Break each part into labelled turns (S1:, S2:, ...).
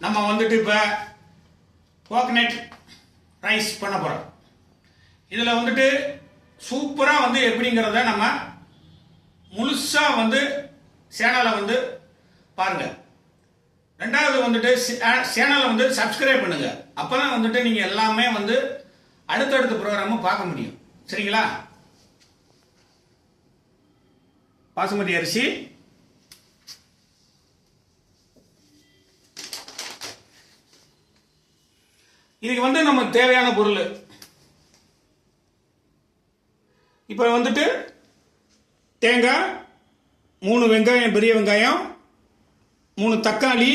S1: நம்ம வந்துட்டு இப்போ கோகனட் ரைஸ் பண்ண போகிறோம். இதில் வந்துட்டு சூப்பராக வந்து எப்படிங்கிறத நம்ம முழுசாக வந்து சேனலை வந்து பாருங்கள். ரெண்டாவது வந்துட்டு சேனலை வந்து சப்ஸ்கிரைப் பண்ணுங்கள். அப்போ தான் வந்துட்டு நீங்கள் எல்லாமே வந்து அடுத்தடுத்த ப்ரோக்ராமும் பார்க்க முடியும். சரிங்களா? பாசுமதி அரிசி, இதுக்கு வந்து நமக்கு தேவையான பொருள் இப்போ வந்துட்டு தேங்காய், 3 வெங்காயம், பெரிய வெங்காயம், 3 தக்காளி,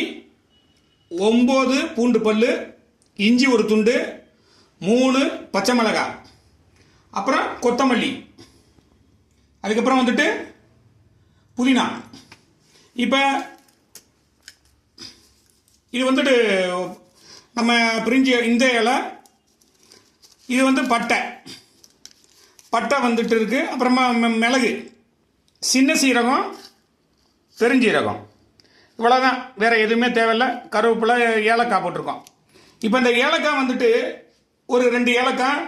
S1: 9 பூண்டு பல்லு, இஞ்சி ஒரு துண்டு, 3 பச்சை மிளகாய், அப்புறம் கொத்தமல்லி, அதுக்கப்புறம் வந்துட்டு புதினா. இப்போ இது வந்துட்டு நம்ம பிரிஞ்சு இந்த இலை, இது வந்து பட்டை வந்துட்டு இருக்கு. அப்புறமா மிளகு, சின்ன சீரகம், பெருஞ்சீரகம், இவ்வளோதான். வேறு எதுவுமே தேவையில்லை. கருவேப்பிலை, ஏலக்காய் போட்டிருக்கோம். இப்போ இந்த ஏலக்காய் வந்துட்டு ஒரு 2 ஏலக்காய்,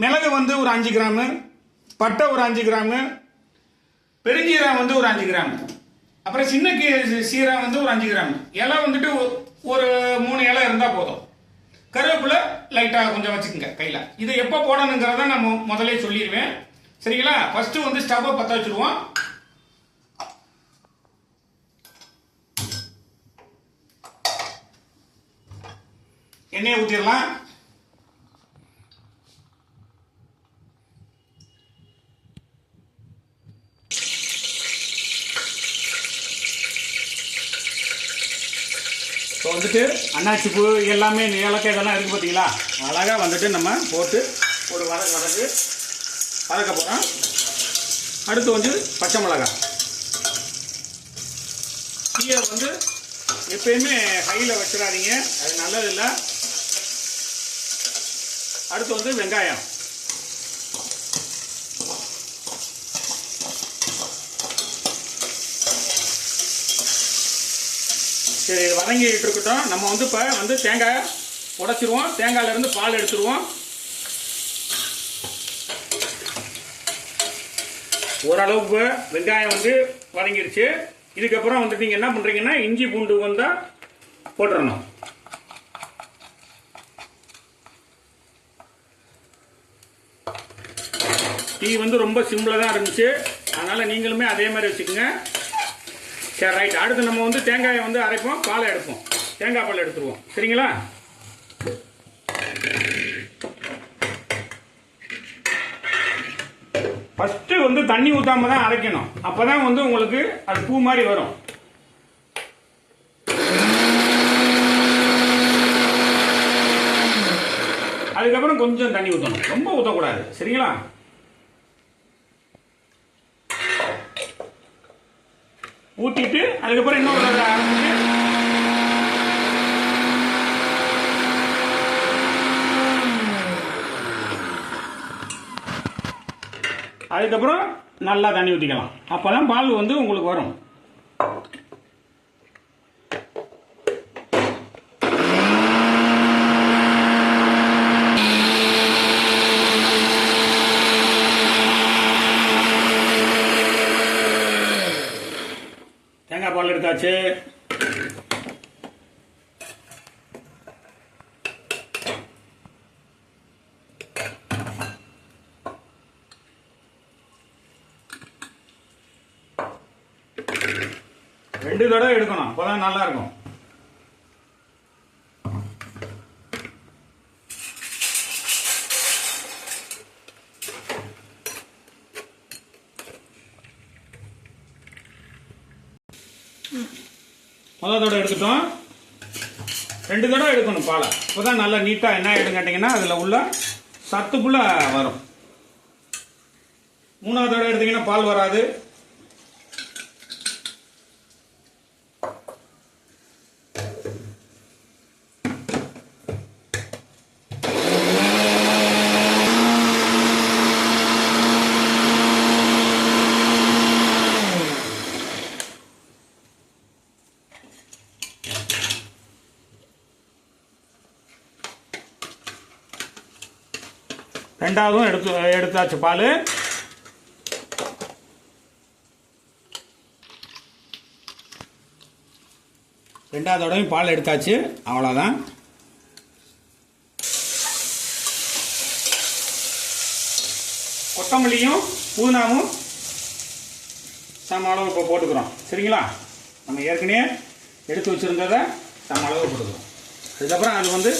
S1: மிளகு வந்து ஒரு 5 கிராமு, பட்டை ஒரு 5 கிராமு, பெருஞ்சீரகம் வந்து ஒரு 5 கிராம், அப்புறம் சின்ன சீரகம் வந்து ஒரு 5 கிராம், இலை வந்துட்டு ஒரு 3 இலை இருந்தால் போதும். கருவேப்பிலை லைட்டாக கொஞ்சம் வச்சுக்கோங்க கையில். இதை எப்போ போடணுங்கிறத நான் முதலே சொல்லிடுவேன். சரிங்களா? ஃபஸ்ட்டு வந்து ஸ்டவ்வை பற்ற வச்சுருவோம். எண்ணெயை ஊற்றிடலாம். இப்போ வந்துட்டு அன்னாச்சி பூ எல்லாமே ஏலக்காய் இதெல்லாம் இருக்குது பார்த்தீங்களா? அழகாக வந்துட்டு நம்ம போட்டு ஒரு வதக்க போகிறோம். அடுத்து வந்து பச்சை மிளகாய். தீயை வந்து எப்பயுமே ஹையில் வச்சிடாதீங்க, அது நல்லதில்லை. அடுத்து வந்து வெங்காயம். சரி, இது வதங்கிட்டு இருக்கட்டும். நம்ம வந்து இப்போ வந்து தேங்காய் உடைச்சிருவோம். தேங்காயிலேருந்து பால் எடுத்துருவோம். ஓரளவுக்கு வெங்காயம் வந்து வதங்கிடுச்சு. இதுக்கப்புறம் வந்துட்டு நீங்கள் என்ன பண்ணுறீங்கன்னா இஞ்சி பூண்டு வந்தால் போட்டுடணும். டீ வந்து ரொம்ப சிம்பிளாக தான் இருந்துச்சு, அதனால் நீங்களுமே அதே மாதிரி வச்சுக்கோங்க. சரி, ரைட். அடுத்து நம்ம வந்து தேங்காயை வந்து அரைப்போம், பாலை எடுப்போம். தேங்காய் பால் எடுத்துருவோம். சரிங்களா? ஃபஸ்ட்டு வந்து தண்ணி ஊற்றாம தான் அரைக்கணும். அப்போ தான் வந்து உங்களுக்கு அது பூ மாதிரி வரும். அதுக்கப்புறம் கொஞ்சம் தண்ணி ஊற்றணும், ரொம்ப ஊற்றக்கூடாது. சரிங்களா? ஊற்றிட்டு அதுக்கப்புறம் இன்னொரு ஆரம்பிச்சு அதுக்கப்புறம் நல்லா தண்ணி ஊற்றிக்கலாம். அப்போ தான் பால் வந்து உங்களுக்கு வரும். தேங்காய் பால் எடுத்தாச்சு. ரெண்டு தடவை எடுக்கணும், அப்போதான் நல்லா இருக்கும். முதல் தடவை எடுத்துட்டோம், 2 தடவை எடுக்கணும் பாலை. இப்போதான் நல்லா நீட்டாக என்ன ஆகிடும் கேட்டிங்கன்னா அதில் உள்ள சத்துக்குள்ள வரும். 3வது தடவை எடுத்தீங்கன்னா பால் வராது. ரெண்டாவதும் எடுத்தாச்சு பால். ரெண்டாவது தடவையும் பால் எடுத்தாச்சு. அவ்வளோதான். கொத்தமல்லியும் புதினாவும் சம அளவு இப்போ போட்டுக்கிறோம். சரிங்களா? நம்ம ஏற்கனவே எடுத்து வச்சுருந்ததை சம அளவு போட்டுக்கிறோம். அதுக்கப்புறம் அது வந்து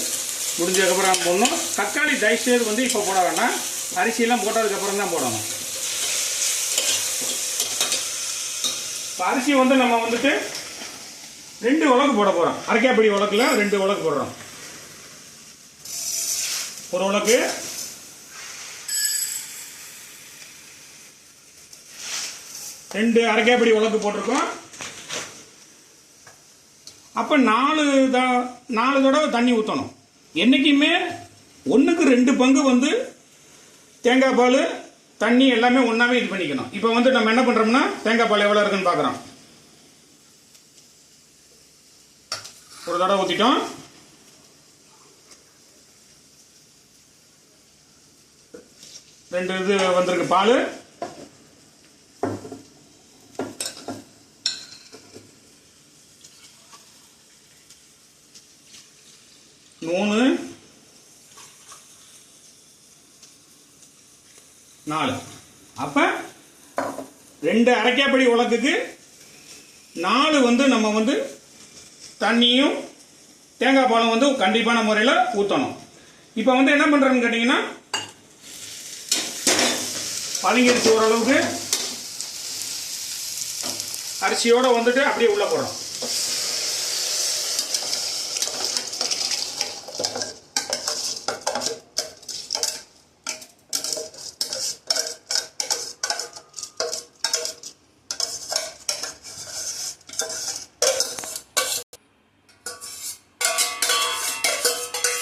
S1: முடிஞ்சதுக்கப்புறம் போடணும். தக்காளி தயவுசெய்து வந்து இப்போ போட வேண்டாம், அரிசியெல்லாம் போட்டதுக்கப்புறம் தான் போடணும். இப்போ அரிசி வந்து நம்ம வந்துட்டு 2 உலக்கு போட போகிறோம். அரைக்காப்படி உலக்கில் 2 உலக்கு போடுறோம். ஒரு உலக்கு, 2 அரைக்காப்படி உலக்கு போட்டிருக்கோம். அப்போ 4 தடவை தண்ணி ஊற்றணும். என்றைக்குமே 1க்கு 2 பங்கு வந்து தேங்காய் பால் தண்ணி எல்லாமே ஒன்றாவே இது பண்ணிக்கணும். இப்போ வந்து நம்ம என்ன பண்ணுறோம்னா தேங்காய் பால் எவ்வளோ இருக்குன்னு பார்க்குறோம். ஒரு தடவை ஊற்றிட்டோம். 2 இது வந்திருக்கு பால். மூணு 4. அப்போ 2 அரைக்காப்படி உலக்குக்கு 4 வந்து நம்ம வந்து தண்ணியும் தேங்காய் பாலும் வந்து கண்டிப்பான முறையில் ஊற்றணும். இப்போ வந்து என்ன பண்ணுறோன்னு கேட்டிங்கன்னா பதுங்கிருச்சு ஓரளவுக்கு. அரிசியோடு வந்துட்டு அப்படியே உள்ளே போடுறோம்.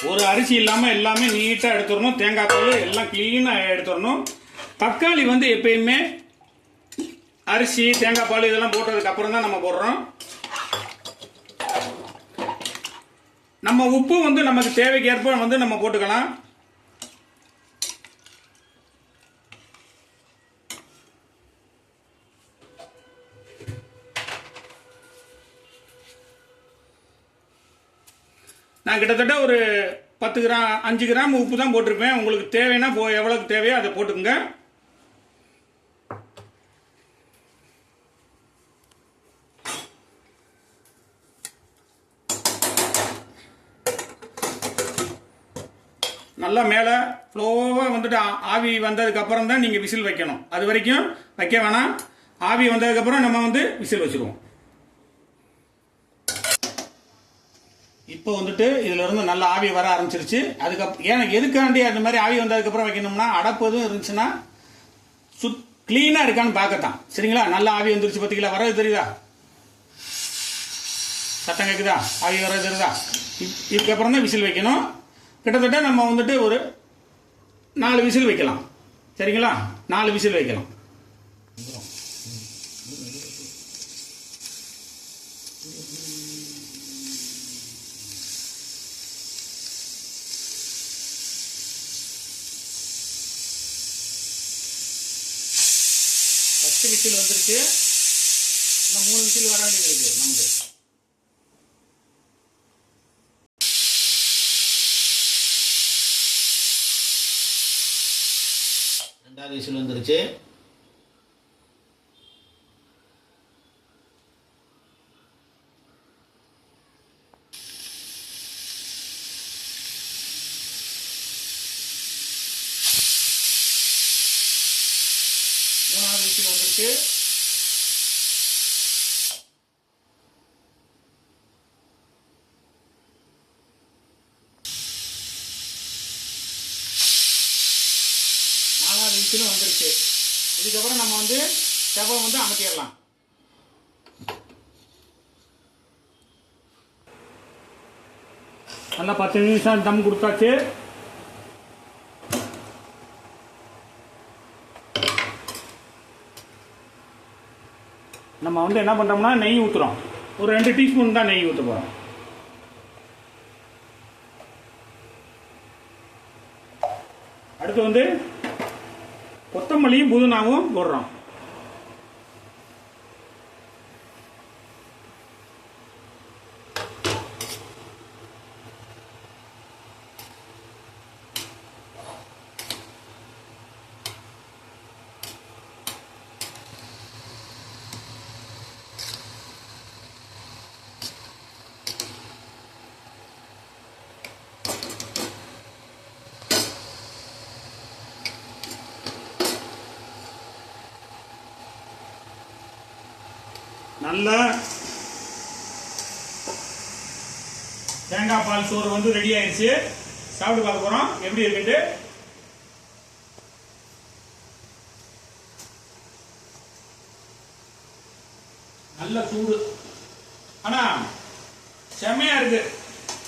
S1: ஒரு அரிசி இல்லாமல் எல்லாமே நீட்டாக எடுத்துடணும். தேங்காய் பால் எல்லாம் க்ளீனாக எடுத்துடணும். தக்காளி வந்து எப்பயுமே அரிசி தேங்காய் பால் இதெல்லாம் போட்டதுக்கு அப்புறம் தான் நம்ம போடுறோம். நம்ம உப்பு வந்து நமக்கு தேவைக்கு ஏற்ப வந்து நம்ம போட்டுக்கலாம். நான் கிட்டத்தட்ட ஒரு 10 கிராம் 5 கிராம் உப்பு தான் போட்டிருப்பேன். உங்களுக்கு தேவைன்னா எவ்வளோக்கு தேவையோ அதை போட்டுக்கோங்க. நல்லா மேலே ஃப்ளோவாக வந்துட்டு ஆவி வந்ததுக்கப்புறம் தான் நீங்கள் விசில் வைக்கணும். அது வரைக்கும் வைக்க வேணாம். ஆவி வந்ததுக்கப்புறம் நம்ம வந்து விசில் வச்சுருவோம். இப்போ வந்துட்டு இதிலிருந்து நல்ல ஆவி வர ஆரம்பிச்சிருச்சு. அதுக்கப்புறம் எதுக்காண்டி அந்த மாதிரி ஆவி வந்ததுக்கப்புறம் வைக்கணும்னா அடப்பு எதுவும் இருந்துச்சுன்னா க்ளீனாக இருக்கான்னு பார்க்கத்தான். சரிங்களா? நல்ல ஆவி வந்துருச்சு. பார்த்தீங்களா? வரது தெரியுதா? சத்தம் கேட்குதா? ஆவி வரது தெரியுதா? இதுக்கப்புறம் தான் விசில் வைக்கணும். கிட்டத்தட்ட நம்ம வந்துட்டு ஒரு 4 விசில் வைக்கலாம். சரிங்களா? 4 விசில் வைக்கலாம். ஃபஸ்ட்டு விசில் வந்துருச்சு. இன்னும் 3 விசில் வர வேண்டியது இருக்குது நமக்கு. ரெண்டாவது விசில் வந்துருச்சு. மூணாவது விசில் வந்துருச்சு. நாலாவது விசிலும் வந்துருச்சு. இதுக்கப்புறம் நம்ம வந்து ஸ்டவ்வை வந்து அமர்த்திடலாம். நல்லா 10 நிமிஷம் தம் கொடுத்தாச்சு. நம்ம வந்து என்ன பண்ணுறோம்னா நெய் ஊற்றுறோம். ஒரு 2 டீஸ்பூன் தான் நெய் ஊற்ற போகிறோம். அடுத்து வந்து கொத்தமல்லியும் புதினாவும் போடுறோம். நல்லா தேங்காய் பால் சோறு வந்து ரெடி ஆயிடுச்சு. சாப்பிட்டு பார்க்க போறோம் எப்படி இருக்குன்னு. நல்ல சூடு, ஆனா செம்மையா இருக்கு.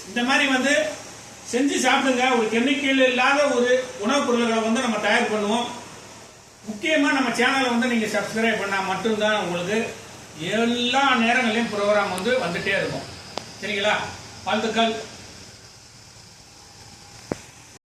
S1: இந்த மாதிரி வந்து செஞ்சு சாப்பிடுங்க. ஒரு கெமிக்கல் இல்லாத ஒரு உணவுப் பொருட்களை வந்து நம்ம தயார் பண்ணுவோம். முக்கியமா நம்ம சேனலை வந்து நீங்க சப்ஸ்கிரைப் பண்ணா மட்டும்தான் உங்களுக்கு எல்லா நேரங்களையும் ப்ரோக்ராம் வந்து வந்துட்டே இருக்கும். சரிங்களா? வாழ்த்துக்கள்.